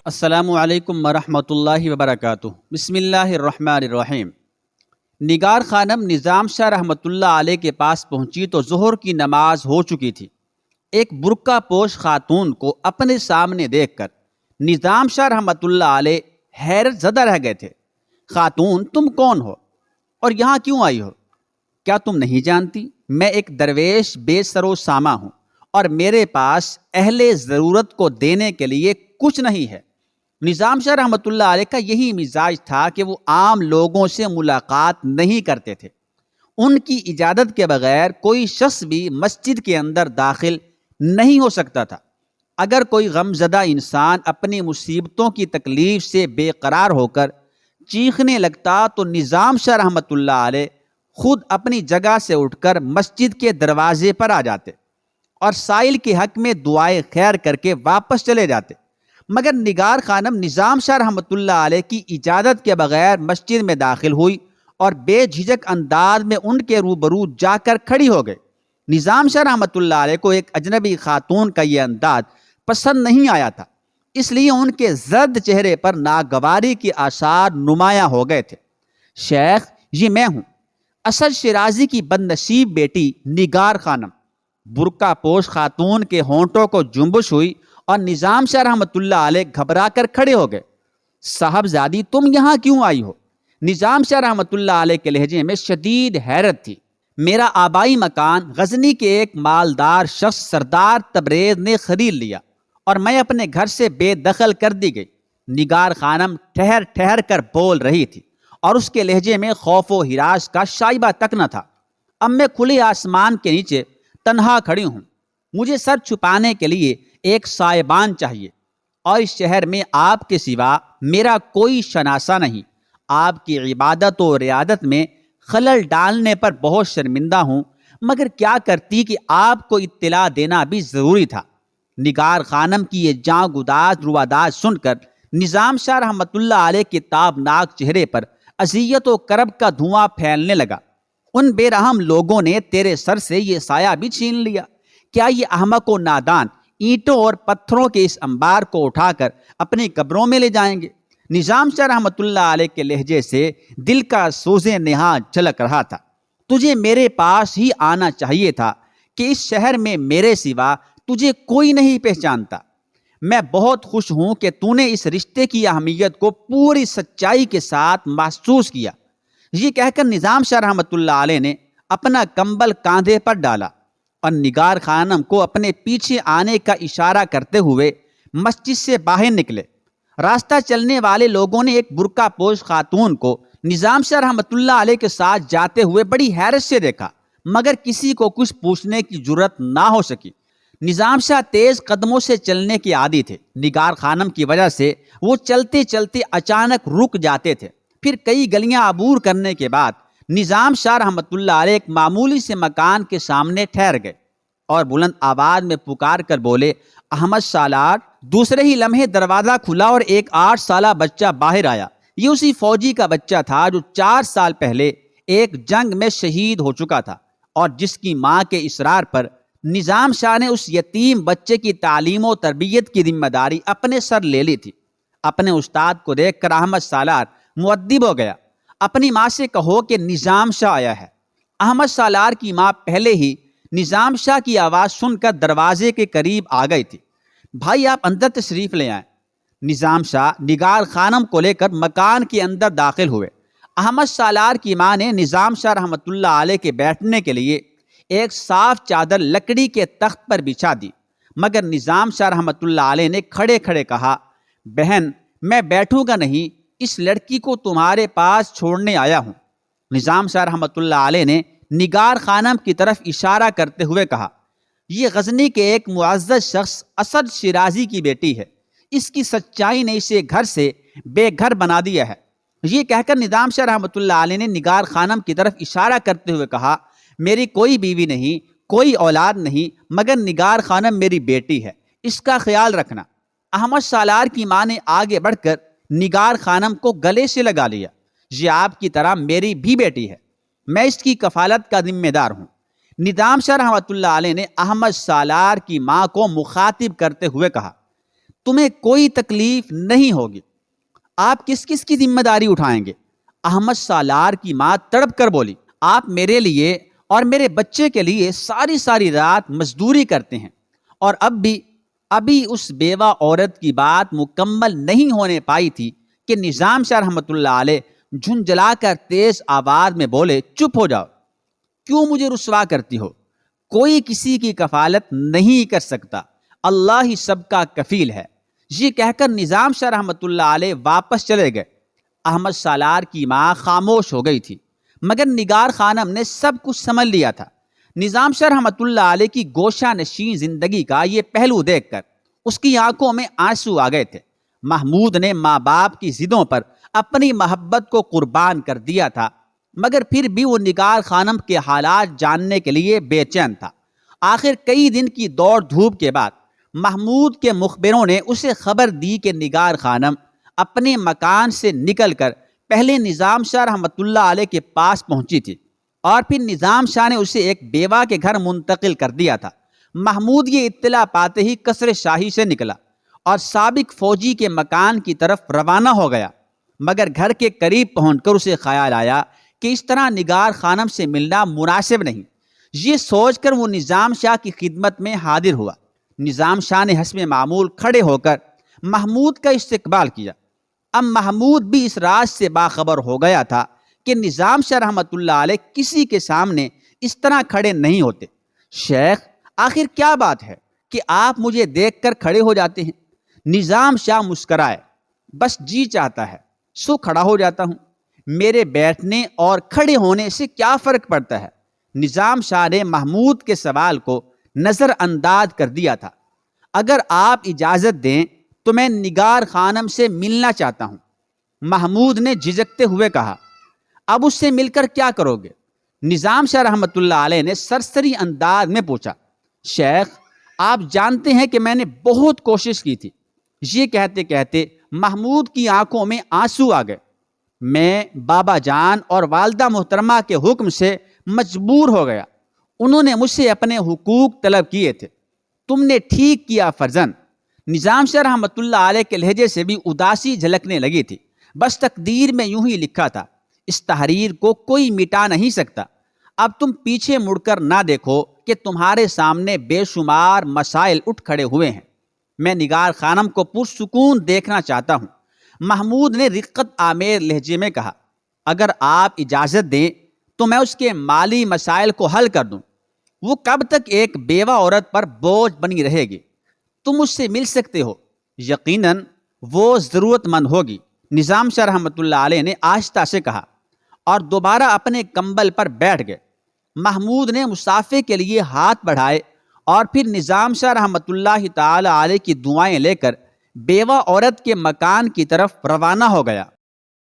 السلام علیکم ورحمۃ اللہ وبرکاتہ۔ بسم اللہ الرحمن الرحیم۔ نگار خانم نظام شاہ رحمۃ اللہ علیہ کے پاس پہنچی تو ظہر کی نماز ہو چکی تھی۔ ایک برقع پوش خاتون کو اپنے سامنے دیکھ کر نظام شاہ رحمۃ اللہ علیہ حیرت زدہ رہ گئے تھے۔ خاتون، تم کون ہو اور یہاں کیوں آئی ہو؟ کیا تم نہیں جانتی میں ایک درویش بے سر و سامہ ہوں اور میرے پاس اہل ضرورت کو دینے کے لیے کچھ نہیں ہے۔ نظام شاہ رحمۃ اللہ علیہ کا یہی مزاج تھا کہ وہ عام لوگوں سے ملاقات نہیں کرتے تھے۔ ان کی اجازت کے بغیر کوئی شخص بھی مسجد کے اندر داخل نہیں ہو سکتا تھا۔ اگر کوئی غمزدہ انسان اپنی مصیبتوں کی تکلیف سے بے قرار ہو کر چیخنے لگتا تو نظام شاہ رحمۃ اللہ علیہ خود اپنی جگہ سے اٹھ کر مسجد کے دروازے پر آ جاتے اور سائل کے حق میں دعائے خیر کر کے واپس چلے جاتے، مگر نگار خانم نظام شاہ رحمۃ اللہ علیہ کی اجازت کے بغیر مسجد میں داخل ہوئی اور بے جھجک انداز میں ان کے روبرو جا کر کھڑی ہو گئے۔ نظام شاہ رحمۃ اللہ علیہ کو ایک اجنبی خاتون کا یہ انداز پسند نہیں آیا تھا، اس لیے ان کے زرد چہرے پر ناگواری کے آثار نمایاں ہو گئے تھے۔ شیخ، یہ میں ہوں، اسد شیرازی کی بد نصیب بیٹی نگار خانم۔ برقع پوش خاتون کے ہونٹوں کو جنبش ہوئی اور نظام شاہ رحمۃ اللہ علیہ گھبرا کر کھڑے ہو گئے۔ صاحبزادی، تم یہاں کیوں آئی ہو؟ نظام شاہ رحمۃ اللہ علیہ کے لہجے میں شدید حیرت تھی۔ میرا آبائی مکان غزنی کے ایک مالدار شخص سردار تبریز نے خرید لیا اور میں اپنے گھر سے بے دخل کر دی گئی۔ نگار خانم ٹھہر ٹھہر کر بول رہی تھی اور اس کے لہجے میں خوف و ہراس کا شائبہ تک نہ تھا۔ اب میں کھلے آسمان کے نیچے تنہا کھڑی ہوں، مجھے سر چھپانے کے لیے ایک سائبان چاہیے، اور اس شہر میں آپ کے سوا میرا کوئی شناسہ نہیں۔ آپ کی عبادت و ریادت میں خلل ڈالنے پر بہت شرمندہ ہوں، مگر کیا کرتی کہ آپ کو اطلاع دینا بھی ضروری تھا۔ نگار خانم کی یہ جاں گداز رواداز سن کر نظام شاہ رحمۃ اللہ علیہ کے تابناک چہرے پر اذیت و کرب کا دھواں پھیلنے لگا۔ ان بے رحم لوگوں نے تیرے سر سے یہ سایہ بھی چھین لیا۔ کیا یہ احمق و نادان اینٹوں اور پتھروں کے اس انبار کو اٹھا کر اپنی قبروں میں لے جائیں گے؟ نظام شاہ رحمۃ اللہ علیہ کے لہجے سے دل کا سوز نہاں جھلک رہا تھا۔ تجھے میرے پاس ہی آنا چاہیے تھا کہ اس شہر میں میرے سوا تجھے کوئی نہیں پہچانتا۔ میں بہت خوش ہوں کہ تو نے اس رشتے کی اہمیت کو پوری سچائی کے ساتھ محسوس کیا۔ یہ کہہ کر نظام شاہ رحمۃ اللہ علیہ نے اپنا کمبل کاندھے پر ڈالا اور نگار خانم کو اپنے پیچھے آنے کا اشارہ کرتے ہوئے مسجد سے باہر نکلے۔ راستہ چلنے والے لوگوں نے ایک برقع پوش خاتون کو نظام شاہ رحمۃ اللہ علیہ کے ساتھ جاتے ہوئے بڑی حیرت سے دیکھا، مگر کسی کو کچھ پوچھنے کی جرت نہ ہو سکی۔ نظام شاہ تیز قدموں سے چلنے کے عادی تھے۔ نگار خانم کی وجہ سے وہ چلتے چلتے اچانک رک جاتے تھے، پھر کئی گلیاں عبور کرنے کے بعد نظام شاہ رحمۃ اللہ علیہ ایک معمولی سے مکان کے سامنے ٹھہر گئے اور بلند آواز میں پکار کر بولے، احمد سالار۔ دوسرے ہی لمحے دروازہ کھلا اور ایک 8 سالہ بچہ باہر آیا۔ یہ اسی فوجی کا بچہ تھا جو 4 سال پہلے ایک جنگ میں شہید ہو چکا تھا اور جس کی ماں کے اصرار پر نظام شاہ نے اس یتیم بچے کی تعلیم و تربیت کی ذمہ داری اپنے سر لے لی تھی۔ اپنے استاد کو دیکھ کر احمد سالار مؤدب ہو گیا۔ اپنی ماں سے کہو کہ نظام شاہ آیا ہے۔ احمد سالار کی ماں پہلے ہی نظام شاہ کی آواز سن کر دروازے کے قریب آ گئی تھی۔ بھائی، آپ اندر تشریف لے آئیں۔ نظام شاہ نگار خانم کو لے کر مکان کے اندر داخل ہوئے۔ احمد سالار کی ماں نے نظام شاہ رحمۃ اللہ علیہ کے بیٹھنے کے لیے ایک صاف چادر لکڑی کے تخت پر بچھا دی، مگر نظام شاہ رحمۃ اللہ علیہ نے کھڑے کھڑے کہا، بہن، میں بیٹھوں گا نہیں، اس لڑکی کو تمہارے پاس چھوڑنے آیا ہوں۔ نظام شاہ رحمۃ اللہ علیہ نے نگار خانم کی طرف اشارہ کرتے ہوئے کہا، یہ غزنی کے ایک معزز شخص اسد شیرازی کی بیٹی ہے، اس کی سچائی نے اسے گھر سے بے گھر بنا دیا ہے۔ یہ کہہ کر نظام شاہ رحمۃ اللہ علیہ نے نگار خانم کی طرف اشارہ کرتے ہوئے کہا، میری کوئی بیوی نہیں، کوئی اولاد نہیں، مگر نگار خانم میری بیٹی ہے، اس کا خیال رکھنا۔ احمد سالار کی ماں نے آگے بڑھ کر نگار خانم کو گلے سے لگا لیا، یہ آپ کی طرح میری بھی بیٹی ہے، میں اس کی کفالت کا ذمہ دار ہوں۔ نظام شاہ رحمۃ اللہ علیہ نے احمد سالار کی ماں کو مخاطب کرتے ہوئے کہا، تمہیں کوئی تکلیف نہیں ہوگی۔ آپ کس کس کی ذمہ داری اٹھائیں گے؟ احمد سالار کی ماں تڑپ کر بولی، آپ میرے لیے اور میرے بچے کے لیے ساری ساری رات مزدوری کرتے ہیں، اور ابھی اس بیوہ عورت کی بات مکمل نہیں ہونے پائی تھی کہ نظام شاہ رحمۃ اللہ علیہ جھنجھلا کر تیز آواز میں بولے، چپ ہو جاؤ، کیوں مجھے رسوا کرتی ہو؟ کوئی کسی کی کفالت نہیں کر سکتا، اللہ ہی سب کا کفیل ہے۔ یہ کہہ کر نظام شاہ رحمۃ اللہ علیہ واپس چلے گئے۔ احمد سالار کی ماں خاموش ہو گئی تھی، مگر نگار خانم نے سب کچھ سمجھ لیا تھا۔ نظام شاہ رحمۃ اللہ علیہ کی گوشہ نشین زندگی کا یہ پہلو دیکھ کر اس کی آنکھوں میں آنسو آ گئے تھے۔ محمود نے ماں باپ کی ضدوں پر اپنی محبت کو قربان کر دیا تھا، مگر پھر بھی وہ نگار خانم کے حالات جاننے کے لیے بے چین تھا۔ آخر کئی دن کی دوڑ دھوپ کے بعد محمود کے مخبروں نے اسے خبر دی کہ نگار خانم اپنے مکان سے نکل کر پہلے نظام شاہ رحمۃ اللہ علیہ کے پاس پہنچی تھی، اور پھر نظام شاہ نے اسے ایک بیوہ کے گھر منتقل کر دیا تھا۔ محمود یہ اطلاع پاتے ہی قصر شاہی سے نکلا اور سابق فوجی کے مکان کی طرف روانہ ہو گیا، مگر گھر کے قریب پہنچ کر اسے خیال آیا کہ اس طرح نگار خانم سے ملنا مناسب نہیں۔ یہ سوچ کر وہ نظام شاہ کی خدمت میں حاضر ہوا۔ نظام شاہ نے حسب معمول کھڑے ہو کر محمود کا استقبال کیا۔ اب محمود بھی اس راز سے باخبر ہو گیا تھا کہ نظام شاہ رحمۃ اللہ علیہ کسی کے سامنے اس طرح کھڑے نہیں ہوتے۔ شیخ، آخر کیا بات ہے کہ آپ مجھے دیکھ کر کھڑے ہو جاتے ہیں؟ نظام شاہ مسکرائے، بس جی چاہتا ہے سو کھڑا ہو جاتا ہوں، میرے بیٹھنے اور کھڑے ہونے سے کیا فرق پڑتا ہے؟ نظام شاہ نے محمود کے سوال کو نظر انداز کر دیا تھا۔ اگر آپ اجازت دیں تو میں نگار خانم سے ملنا چاہتا ہوں۔ محمود نے جھجکتے ہوئے کہا، اب اس سے مل کر کیا کرو گے؟ نظام شاہ رحمۃ اللہ علیہ نے سرسری انداز میں پوچھا۔ شیخ، آپ جانتے ہیں کہ میں نے بہت کوشش کی تھی۔ یہ کہتے کہتے محمود کی آنکھوں میں آنسو آ گئے۔ میں بابا جان اور والدہ محترمہ کے حکم سے مجبور ہو گیا، انہوں نے مجھ سے اپنے حقوق طلب کیے تھے۔ تم نے ٹھیک کیا فرزند۔ نظام شاہ رحمۃ اللہ علیہ کے لہجے سے بھی اداسی جھلکنے لگی تھی۔ بس تقدیر میں یوں ہی لکھا تھا، اس تحریر کو کوئی مٹا نہیں سکتا۔ اب تم پیچھے مڑ کر نہ دیکھو کہ تمہارے سامنے بے شمار مسائل اٹھ کھڑے ہوئے ہیں۔ میں نگار خانم کو پرسکون دیکھنا چاہتا ہوں۔ محمود نے رقت آمیز لہجے میں کہا، اگر آپ اجازت دیں تو میں اس کے مالی مسائل کو حل کر دوں۔ وہ کب تک ایک بیوہ عورت پر بوجھ بنی رہے گی؟ تم اس سے مل سکتے ہو، یقیناً وہ ضرورت مند ہوگی، نظام شاہ رحمۃ اللہ علیہ نے آہستہ سے کہا، اور دوبارہ اپنے کمبل پر بیٹھ گئے۔ محمود نے مسافے کے لیے ہاتھ بڑھائے اور پھر نظام شاہ رحمۃ اللہ تعالی علیہ کی دعائیں لے کر بیوہ عورت کے مکان کی طرف روانہ ہو گیا۔